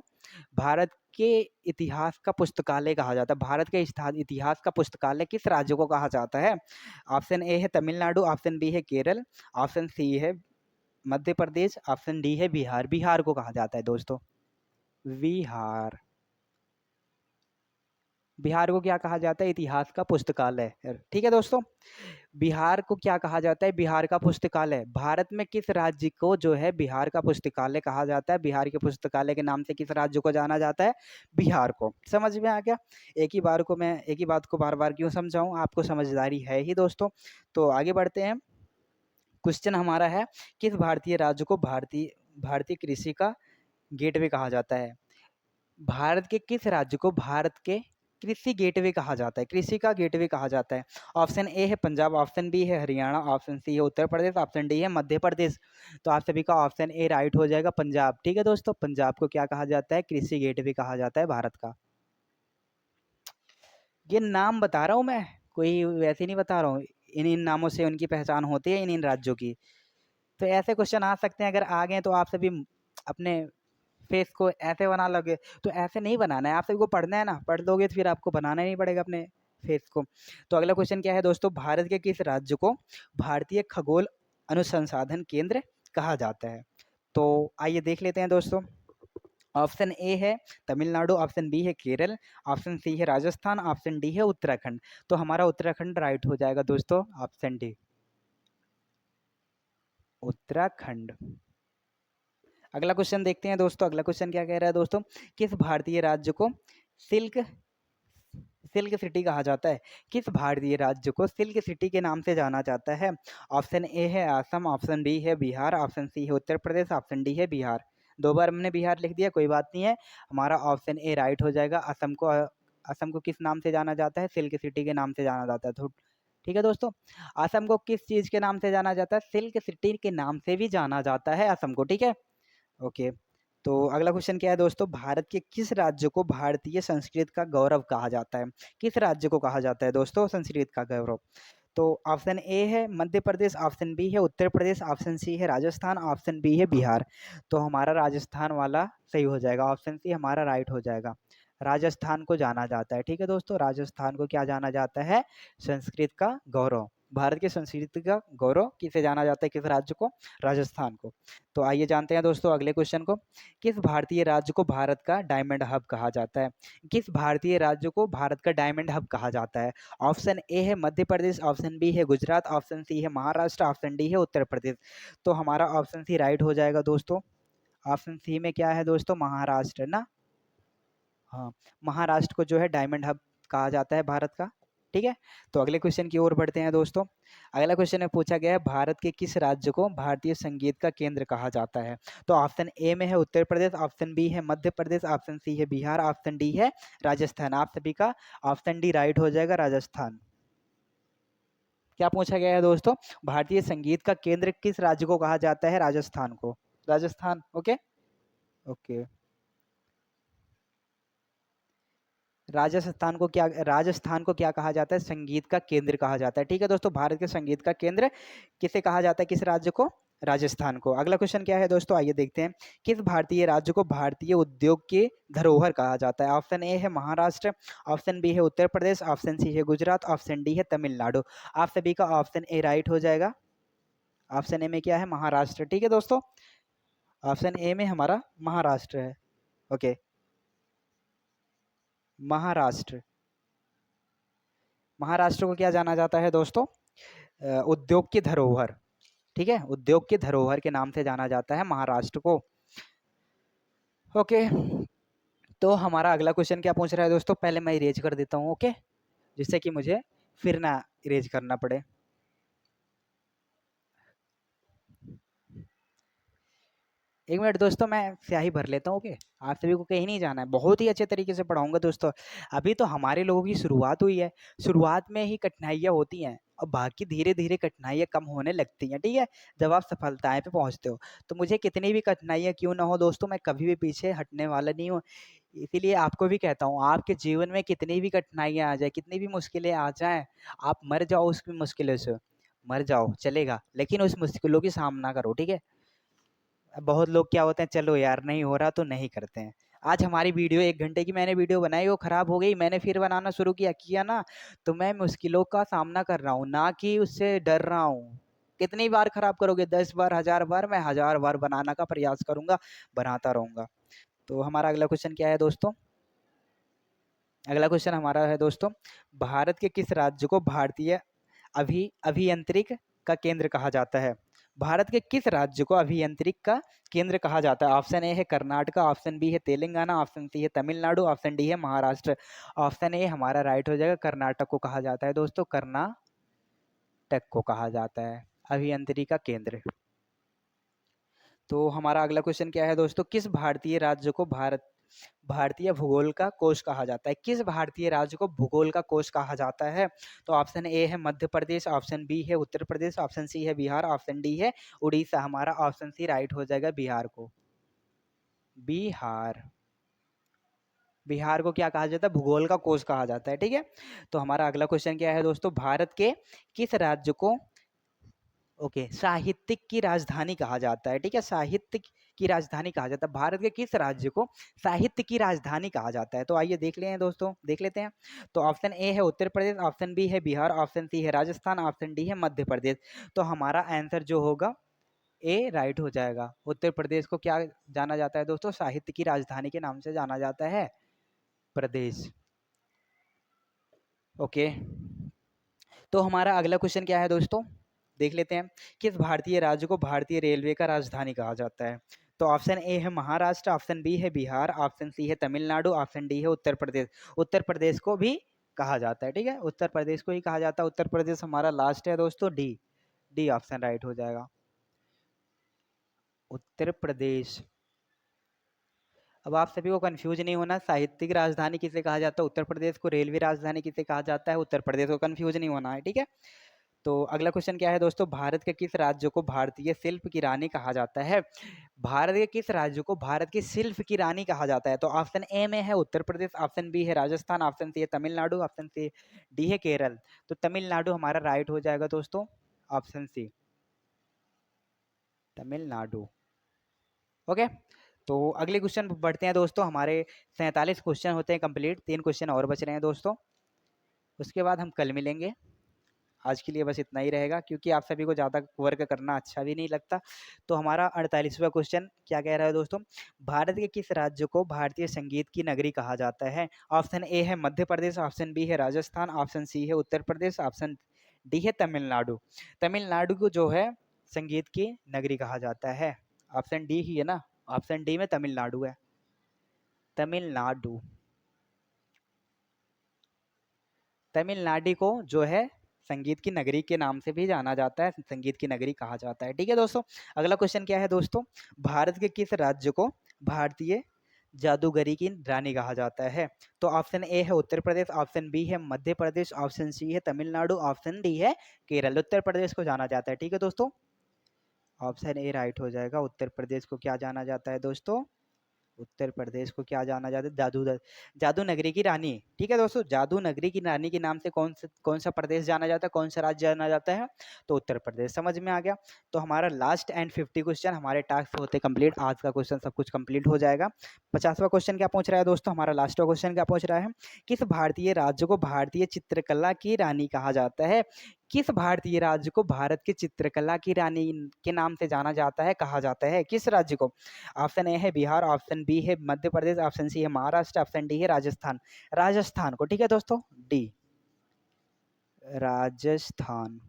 भारत के इतिहास का पुस्तकालय कहा जाता है? भारत के इतिहास का पुस्तकालय किस राज्य को कहा जाता है? ऑप्शन ए है तमिलनाडु, ऑप्शन बी है केरल, ऑप्शन सी है मध्य प्रदेश, ऑप्शन डी है बिहार। बिहार को कहा जाता है दोस्तों, बिहार। बिहार को क्या कहा जाता है? इतिहास का पुस्तकालय। ठीक है दोस्तों, बिहार को क्या कहा जाता है? बिहार का पुस्तकालय। भारत में किस राज्य को जो है बिहार का पुस्तकालय कहा जाता है? बिहार के पुस्तकालय के नाम से किस राज्य को जाना जाता है? बिहार को। समझ में आ गया? एक ही बात को बार बार क्यों समझाऊं? आपको समझदारी है ही दोस्तों। तो आगे बढ़ते हैं। क्वेश्चन हमारा है, किस भारतीय राज्य को भारतीय भारतीय कृषि का गेटवे कहा जाता है? भारत के किस राज्य को भारत के कृषि गेटवे कहा जाता है? कृषि का गेटवे कहा जाता है। ऑप्शन ए है पंजाब, ऑप्शन बी है हरियाणा, ऑप्शन सी है उत्तर प्रदेश, ऑप्शन डी है मध्य प्रदेश। तो आप सभी का ऑप्शन ए राइट हो जाएगा, पंजाब। ठीक है दोस्तों, पंजाब को क्या कहा जाता है? कृषि गेटवे कहा जाता है भारत का। ये नाम बता रहा हूँ मैं, कोई वैसे नहीं बता रहा हूँ। इन इन नामों से उनकी पहचान होती है, इन इन राज्यों की। तो ऐसे क्वेश्चन आ सकते हैं, अगर आ गए तो आप सभी अपने फेस को ऐसे बना लोगे। तो ऐसे नहीं बनाना है, आप सभी को पढ़ना है ना, पढ़ लोगे तो फिर आपको बनाना ही नहीं पड़ेगा अपने फेस को। तो अगला क्वेश्चन क्या है दोस्तों? भारत के किस राज्य को भारतीय खगोल अनुसंधान केंद्र कहा जाता है? तो आइए देख लेते हैं दोस्तों। ऑप्शन ए है तमिलनाडु, ऑप्शन बी है केरल, ऑप्शन सी है राजस्थान, ऑप्शन डी है उत्तराखंड। तो हमारा उत्तराखंड राइट हो जाएगा दोस्तों, ऑप्शन डी, उत्तराखंड। अगला क्वेश्चन देखते हैं दोस्तों। अगला क्वेश्चन क्या कह रहा है दोस्तों? किस भारतीय राज्य को सिल्क सिल्क सिटी कहा जाता है? किस भारतीय राज्य को सिल्क सिटी के नाम से जाना जाता है? ऑप्शन ए है असम, ऑप्शन बी है बिहार, ऑप्शन सी है उत्तर प्रदेश, ऑप्शन डी है बिहार। दो बार हमने बिहार लिख दिया, कोई बात नहीं है, हमारा ऑप्शन ए राइट हो जाएगा। असम को किस नाम से जाना जाता है? सिल्क सिटी के नाम से जाना जाता है। तो ठीक है दोस्तों, असम को किस चीज के नाम से जाना जाता है? सिल्क सिटी के नाम से भी जाना जाता है असम को, ठीक है? ओके। तो अगला क्वेश्चन क्या है दोस्तों? भारत के किस राज्य को भारतीय संस्कृत का गौरव कहा जाता है? किस राज्य को कहा जाता है दोस्तों संस्कृत का गौरव? तो ऑप्शन ए है मध्य प्रदेश, ऑप्शन बी है उत्तर प्रदेश, ऑप्शन सी है राजस्थान, ऑप्शन बी है बिहार। तो हमारा राजस्थान वाला सही हो जाएगा, ऑप्शन सी हमारा राइट हो जाएगा। राजस्थान को जाना जाता है, ठीक है दोस्तों, राजस्थान को क्या जाना जाता है? संस्कृत का गौरव। भारत की संस्कृति का गौरव किसे जाना जाता है? किस राज्य को? राजस्थान को। तो आइए जानते हैं दोस्तों अगले क्वेश्चन को। किस भारतीय राज्य को भारत का डायमंड हब कहा जाता है? किस भारतीय राज्य को भारत का डायमंड हब कहा जाता है? ऑप्शन ए है मध्य प्रदेश, ऑप्शन बी है गुजरात, ऑप्शन सी है महाराष्ट्र, ऑप्शन डी है उत्तर प्रदेश। तो हमारा ऑप्शन सी राइट हो जाएगा दोस्तों। ऑप्शन सी में क्या है दोस्तों? महाराष्ट्र ना। हाँ, महाराष्ट्र को जो है डायमंड हब कहा जाता है भारत का। ठीक है, तो अगले क्वेश्चन की ओर बढ़ते हैं दोस्तों। अगला क्वेश्चन में पूछा गया है, भारत के किस राज्य को भारतीय संगीत का केंद्र कहा जाता है? तो ऑप्शन ए में है उत्तर प्रदेश, ऑप्शन बी है मध्य प्रदेश, ऑप्शन सी है बिहार, ऑप्शन डी है राजस्थान। आप सभी का ऑप्शन डी राइट हो जाएगा, राजस्थान। क्या पूछा गया है दोस्तों? भारतीय संगीत का केंद्र किस राज्य को कहा जाता है? राजस्थान को। राजस्थान। Okay okay. राजस्थान को क्या कहा जाता है? संगीत का केंद्र कहा जाता है। ठीक है दोस्तों, भारत के संगीत का केंद्र किसे कहा जाता है? किस राज्य को? राजस्थान को। अगला क्वेश्चन क्या है दोस्तों, आइए देखते हैं। किस भारतीय राज्य को भारतीय उद्योग की धरोहर कहा जाता है? ऑप्शन ए है महाराष्ट्र, ऑप्शन बी है उत्तर प्रदेश, ऑप्शन सी है गुजरात, ऑप्शन डी है तमिलनाडु। आप सभी का ऑप्शन ए राइट हो जाएगा। ऑप्शन ए में क्या है? महाराष्ट्र। ठीक है दोस्तों, ऑप्शन ए में हमारा महाराष्ट्र है। ओके, महाराष्ट्र। महाराष्ट्र को क्या जाना जाता है दोस्तों? उद्योग की धरोहर। ठीक है, उद्योग की धरोहर के नाम से जाना जाता है महाराष्ट्र को। ओके, तो हमारा अगला क्वेश्चन क्या पूछ रहा है दोस्तों? पहले मैं इरेज कर देता हूँ, ओके, जिससे कि मुझे फिर ना इरेज करना पड़े। एक मिनट दोस्तों, मैं स्याही भर लेता हूँ। ओके, आप सभी को कहीं नहीं जाना है, बहुत ही अच्छे तरीके से पढ़ाऊंगा दोस्तों। अभी तो हमारे लोगों की शुरुआत हुई है, शुरुआत में ही कठिनाइयाँ होती हैं और बाकी धीरे धीरे कठिनाइयाँ कम होने लगती हैं। ठीक है, जब आप सफलताएं पे पहुंचते हो, तो मुझे कितनी भी कठिनाइयाँ क्यों ना हो दोस्तों, मैं कभी भी पीछे हटने वाला नहीं हूँ। इसीलिए आपको भी कहता हूँ, आपके जीवन में कितनी भी कठिनाइयाँ आ जाए, कितनी भी मुश्किलें आ जाएं, आप मर जाओ उसकी मुश्किलों से, मर जाओ चलेगा, लेकिन उस मुश्किलों की सामना करो। ठीक है, बहुत लोग क्या होते हैं, चलो यार नहीं हो रहा तो नहीं करते हैं। आज हमारी वीडियो 1 घंटे की मैंने वीडियो बनाई, वो खराब हो गई, मैंने फिर बनाना शुरू किया ना, तो मैं मुश्किलों का सामना कर रहा हूँ, ना कि उससे डर रहा हूँ। कितनी बार खराब करोगे? 10 बार, 1000 बार? मैं 1000 बार बनाना का प्रयास करूंगा, बनाता रहूंगा। तो हमारा अगला क्वेश्चन क्या है दोस्तों? अगला क्वेश्चन हमारा है दोस्तों, भारत के किस राज्य को भारतीय अभियंत्रिक का केंद्र कहा जाता है? भारत के किस राज्य को अभियंत्रिक का केंद्र कहा जाता है? ऑप्शन ए है कर्नाटका, ऑप्शन बी है तेलंगाना, ऑप्शन सी है तमिलनाडु, ऑप्शन डी है महाराष्ट्र। ऑप्शन ए हमारा राइट हो जाएगा, कर्नाटक को कहा जाता है दोस्तों, कर्नाटक को कहा जाता है अभियंत्रिक का केंद्र। तो हमारा अगला क्वेश्चन क्या है दोस्तों, किस भारतीय राज्य को भारतीय भूगोल का कोश कहा जाता है? किस भारतीय राज्य को भूगोल का कोश कहा जाता है? तो ऑप्शन ए है मध्य प्रदेश, ऑप्शन बी है उत्तर प्रदेश, ऑप्शन सी है बिहार, ऑप्शन डी है उड़ीसा। हमारा ऑप्शन सी राइट हो जाएगा, बिहार को। बिहार। बिहार को क्या कहा जाता है? भूगोल का कोश कहा जाता है। ठीक है, तो हमारा अगला क्वेश्चन क्या है दोस्तों, भारत के किस राज्य को ओके साहित्यिक की राजधानी कहा जाता है? ठीक है, साहित्य की राजधानी कहा जाता है। भारत के किस राज्य को साहित्य की राजधानी कहा जाता है? तो आइए देख लें दोस्तों, देख लेते हैं। तो ऑप्शन ए है उत्तर प्रदेश, ऑप्शन बी है बिहार, ऑप्शन सी है राजस्थान, ऑप्शन डी है मध्य प्रदेश। तो हमारा आंसर जो होगा ए राइट हो जाएगा। उत्तर प्रदेश को क्या जाना जाता है दोस्तों? साहित्य की राजधानी के नाम से जाना जाता है, प्रदेश। ओके, तो हमारा अगला क्वेश्चन क्या है दोस्तों, देख लेते हैं। किस भारतीय राज्य को भारतीय रेलवे का राजधानी कहा जाता है? तो ऑप्शन ए है महाराष्ट्र, ऑप्शन बी है बिहार, ऑप्शन सी है तमिलनाडु, ऑप्शन डी है उत्तर प्रदेश। उत्तर प्रदेश को भी कहा जाता है। ठीक है, उत्तर प्रदेश को ही कहा जाता है। उत्तर प्रदेश हमारा लास्ट है दोस्तों, डी। डी ऑप्शन राइट हो जाएगा, उत्तर प्रदेश। अब आप सभी को कंफ्यूज नहीं होना, साहित्यिक राजधानी किसे कहा जाता है उत्तर प्रदेश को, रेलवे राजधानी किसे कहा जाता है उत्तर प्रदेश को, कंफ्यूज नहीं होना है। ठीक है, तो अगला क्वेश्चन क्या है दोस्तों, भारत के किस राज्य को भारतीय शिल्प की रानी कहा जाता है? भारत के किस राज्य को भारत की शिल्प की रानी कहा जाता है? तो ऑप्शन ए में है उत्तर प्रदेश, ऑप्शन बी है राजस्थान, ऑप्शन सी है तमिलनाडु, ऑप्शन सी डी है केरल। तो तमिलनाडु हमारा राइट हो जाएगा दोस्तों, ऑप्शन सी तमिलनाडु। ओके, तो अगले क्वेश्चन बढ़ते हैं दोस्तों। हमारे 47 क्वेश्चन होते हैं कंप्लीट, 3 क्वेश्चन और बच रहे हैं दोस्तों, उसके बाद हम कल मिलेंगे। आज के लिए बस इतना ही रहेगा, क्योंकि आप सभी को ज़्यादा वर्क करना अच्छा भी नहीं लगता। तो हमारा 48वां क्वेश्चन क्या कह रहा है दोस्तों, भारत के किस राज्य को भारतीय संगीत की नगरी कहा जाता है? ऑप्शन ए है मध्य प्रदेश, ऑप्शन बी है राजस्थान, ऑप्शन सी है उत्तर प्रदेश, ऑप्शन डी है तमिलनाडु। तमिलनाडु को जो है संगीत की नगरी कहा जाता है, ऑप्शन डी ही है ना, ऑप्शन डी में तमिलनाडु है, तमिलनाडु। तमिलनाडु को जो है संगीत की नगरी के नाम से भी जाना जाता है, संगीत की नगरी कहा जाता है। ठीक है दोस्तों, अगला क्वेश्चन क्या है दोस्तों, भारत के किस राज्य को भारतीय जादूगरी की रानी कहा जाता है? तो ऑप्शन ए है उत्तर प्रदेश, ऑप्शन बी है मध्य प्रदेश, ऑप्शन सी है तमिलनाडु, ऑप्शन डी है केरल। उत्तर प्रदेश को जाना जाता है, ठीक है दोस्तों। ऑप्शन ए राइट हो जाएगा। उत्तर प्रदेश को क्या जाना जाता है दोस्तों? उत्तर प्रदेश को क्या जाना जाता है? जादू नगरी की रानी, ठीक है दोस्तों। जादू नगरी की रानी के नाम से कौन सा प्रदेश जाना जाता है, कौन सा राज्य जाना जाता है? तो उत्तर प्रदेश। समझ में आ गया। तो हमारा लास्ट एंड 50 क्वेश्चन हमारे टास्क होते कंप्लीट। आज का क्वेश्चन सब कुछ कंप्लीट हो जाएगा। 50वां क्वेश्चन क्या पूछ रहा है दोस्तों? हमारा लास्ट क्वेश्चन क्या पूछ रहा है? किस भारतीय राज्य को भारतीय चित्रकला की रानी कहा जाता है? किस भारतीय राज्य को भारत की चित्रकला की रानी के नाम से जाना जाता है, कहा जाता है? किस राज्य को? ऑप्शन ए है बिहार, ऑप्शन बी है मध्य प्रदेश, ऑप्शन सी है महाराष्ट्र, ऑप्शन डी है राजस्थान। राजस्थान को, ठीक है दोस्तों, डी राजस्थान।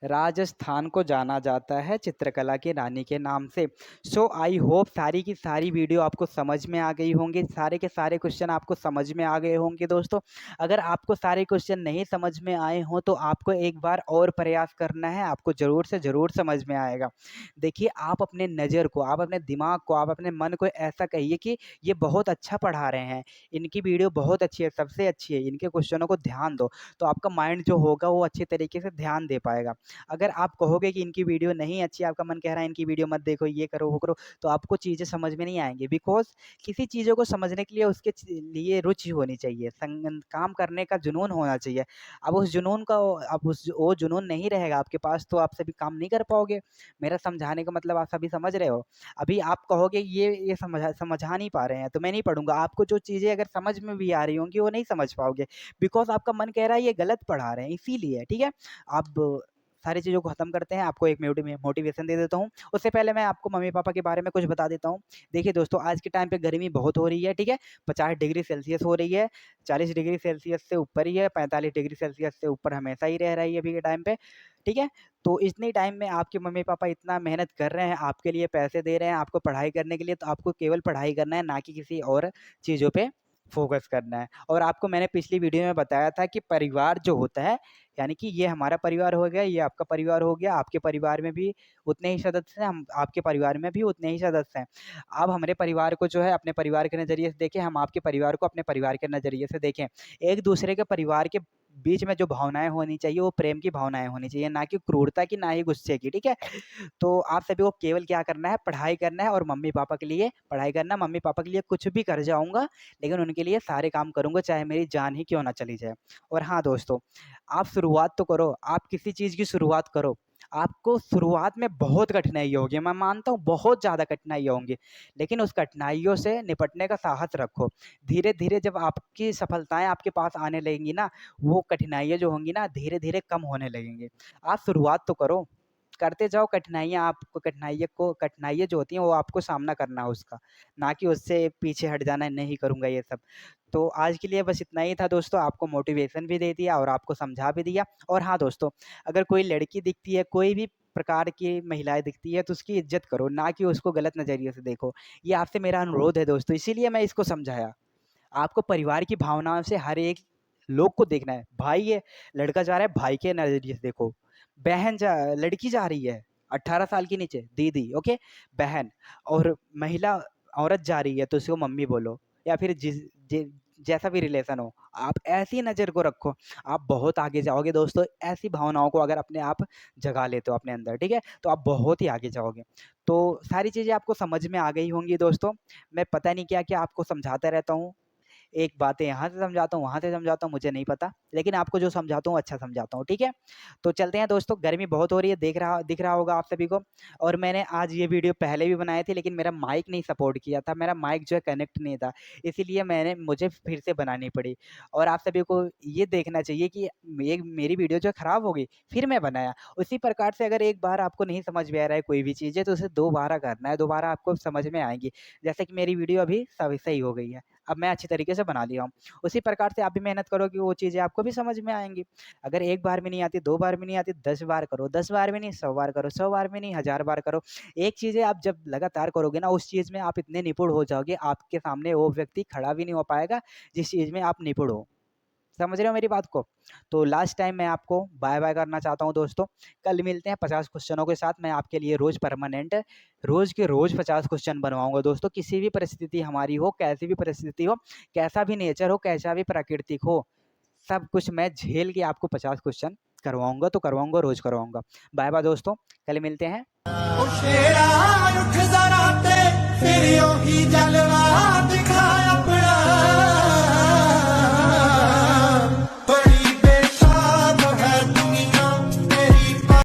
राजस्थान को जाना जाता है चित्रकला की रानी के नाम से। सो आई होप सारी की सारी वीडियो आपको समझ में आ गई होंगी, सारे के सारे क्वेश्चन आपको समझ में आ गए होंगे दोस्तों। अगर आपको सारे क्वेश्चन नहीं समझ में आए हों तो आपको एक बार और प्रयास करना है, आपको ज़रूर से ज़रूर समझ में आएगा। देखिए, आप अपने नज़र को, आप अपने दिमाग को, आप अपने मन को ऐसा कहिए कि ये बहुत अच्छा पढ़ा रहे हैं, इनकी वीडियो बहुत अच्छी है, सबसे अच्छी है, इनके क्वेश्चनों को ध्यान दो। तो आपका माइंड जो होगा वो अच्छे तरीके से ध्यान दे पाएगा। अगर आप कहोगे कि इनकी वीडियो नहीं अच्छी, आपका मन कह रहा है इनकी वीडियो मत देखो, ये करो वो करो, तो आपको चीज़ें समझ में नहीं आएंगी। बिकॉज किसी चीज़ों को समझने के लिए उसके लिए रुचि होनी चाहिए, काम करने का जुनून होना चाहिए। अब उस जुनून का, अब उस वो जुनून नहीं रहेगा आपके पास तो आप सभी काम नहीं कर पाओगे। मेरा समझाने का मतलब आप सभी समझ रहे हो। अभी आप कहोगे ये समझा नहीं पा रहे हैं तो मैं नहीं पढ़ूंगा। आपको जो चीज़ें अगर समझ में भी आ रही होंगी वो नहीं समझ पाओगे, बिकॉज आपका मन कह रहा है ये गलत पढ़ा रहे हैं, इसीलिए। ठीक है, आप सारी चीज़ों को ख़त्म करते हैं, आपको एक मोटिवेशन दे देता हूँ। उससे पहले मैं आपको मम्मी-पापा के बारे में कुछ बता देता हूँ। देखिए दोस्तों, आज के टाइम पे गर्मी बहुत हो रही है, ठीक है? 50 डिग्री सेल्सियस हो रही है, 40 डिग्री सेल्सियस से ऊपर ही है, 45 डिग्री सेल्सियस से ऊपर हमेशा ही रह रही है अभी के टाइम पे, ठीक है? तो इतने टाइम में आपके मम्मी-पापा इतना मेहनत कर रहे हैं, आपके लिए पैसे दे रहे हैं, आपको पढ़ाई करने के लिए, तो आपको केवल पढ़ाई करना है, ना कि किसी और चीज़ों पे फ़ोकस करना है। और आपको मैंने पिछली वीडियो में बताया था कि परिवार जो होता है, यानी कि ये हमारा परिवार हो गया, ये आपका परिवार हो गया, आपके परिवार में भी उतने ही सदस्य हैं, हम आपके परिवार में भी उतने ही सदस्य हैं। आप हमारे परिवार को जो है अपने परिवार के नज़रिए से देखें, हम आपके परिवार को अपने परिवार के नज़रिए से देखें। एक दूसरे के परिवार के बीच में जो भावनाएँ होनी चाहिए वो प्रेम की भावनाएँ होनी चाहिए, ना कि क्रूरता की, ना ही गुस्से की, ठीक है? तो आप सभी को केवल क्या करना है, पढ़ाई करना है और मम्मी-पापा के लिए पढ़ाई करना है। मम्मी-पापा के लिए कुछ भी कर जाऊँगा, लेकिन उनके लिए सारे काम करूँगा, चाहे मेरी जान ही क्यों ना चली जाए। और हाँ दोस्तों, आप शुरुआत तो करो, आप किसी चीज़ की शुरुआत करो। आपको शुरुआत में बहुत कठिनाई होगी, मैं मानता हूँ बहुत ज़्यादा कठिनाई होंगी, लेकिन उस कठिनाइयों से निपटने का साहस रखो। धीरे-धीरे जब आपकी सफलताएँ आपके पास आने लगेंगी ना, वो कठिनाइयाँ जो होंगी ना, धीरे-धीरे कम होने लगेंगी। आप शुरुआत तो करो, करते जाओ। कठिनाइयाँ जो होती हैं वो आपको सामना करना है उसका, ना कि उससे पीछे हट जाना है, नहीं करूँगा ये सब। तो आज के लिए बस इतना ही था दोस्तों, आपको मोटिवेशन भी दे दिया और आपको समझा भी दिया। और हाँ दोस्तों, अगर कोई लड़की दिखती है, कोई भी प्रकार की महिलाएँ दिखती है तो उसकी इज़्ज़त करो, ना कि उसको गलत नज़रिए से देखो। ये आपसे मेरा अनुरोध है दोस्तों, इसीलिए मैं इसको समझाया। आपको परिवार की भावनाओं से हर एक लोग को देखना है। भाई है, लड़का जा रहा है, भाई के नज़रिए से देखो। लड़की जा रही है 18 साल के नीचे, दीदी, ओके? बहन। और महिला, औरत जा रही है तो उसको मम्मी बोलो, या फिर जैसा भी रिलेशन हो, आप ऐसी नज़र को रखो, आप बहुत आगे जाओगे दोस्तों। ऐसी भावनाओं को अगर अपने आप जगा लेते हो अपने अंदर, ठीक है? तो आप बहुत ही आगे जाओगे। तो सारी चीज़ें आपको समझ में आ गई होंगी दोस्तों। मैं पता नहीं क्या-क्या आपको समझाता रहता हूँ। एक बातें यहाँ से समझाता हूँ, वहाँ से समझाता हूँ, मुझे नहीं पता। लेकिन आपको जो समझाता हूँ अच्छा समझाता हूँ, ठीक है? तो चलते हैं दोस्तों, गर्मी बहुत हो रही है, दिख रहा होगा आप सभी को। और मैंने आज ये वीडियो पहले भी बनाए थे, लेकिन मेरा माइक नहीं सपोर्ट किया था, मेरा माइक जो है कनेक्ट नहीं था, इसीलिए मुझे फिर से बनानी पड़ी। और आप सभी को ये देखना चाहिए कि मेरी वीडियो जो है खराब हो गई, फिर मैं बनाया। उसी प्रकार से अगर एक बार आपको नहीं समझ में आ रहा है कोई भी चीज़ है, तो उसे दोबारा करना है, दोबारा आपको समझ में आएँगी। जैसे कि मेरी वीडियो अभी सही हो गई है। अब मैं अच्छी तरीके से बना लिया हूँ। उसी प्रकार से आप भी मेहनत करोगे, वो चीज़ें आपको भी समझ में आएँगी। अगर 1 बार में नहीं आती, 2 बार में नहीं आती, 10 बार करो, 10 बार में नहीं 100 बार करो, 100 बार में नहीं 1000 बार करो। एक चीज़ें आप जब लगातार करोगे ना, उस चीज़ में आप इतने निपुण हो जाओगे, आपके सामने वो व्यक्ति खड़ा भी नहीं हो पाएगा, जिस चीज़ में आप निपुण हो। समझ रहे हो मेरी बात को। तो लास्ट टाइम मैं आपको बाय बाय करना चाहता हूँ दोस्तों। कल मिलते हैं 50 क्वेश्चनों के साथ। मैं आपके लिए रोज परमानेंट रोज के रोज 50 क्वेश्चन बनवाऊंगा दोस्तों। किसी भी परिस्थिति हमारी हो, कैसी भी परिस्थिति हो, कैसा भी नेचर हो, कैसा भी प्राकृतिक हो, सब कुछ मैं झेल के आपको 50 क्वेश्चन करवाऊंगा, तो करवाऊंगा, रोज करवाऊंगा। बाय बाय दोस्तों, कल मिलते हैं।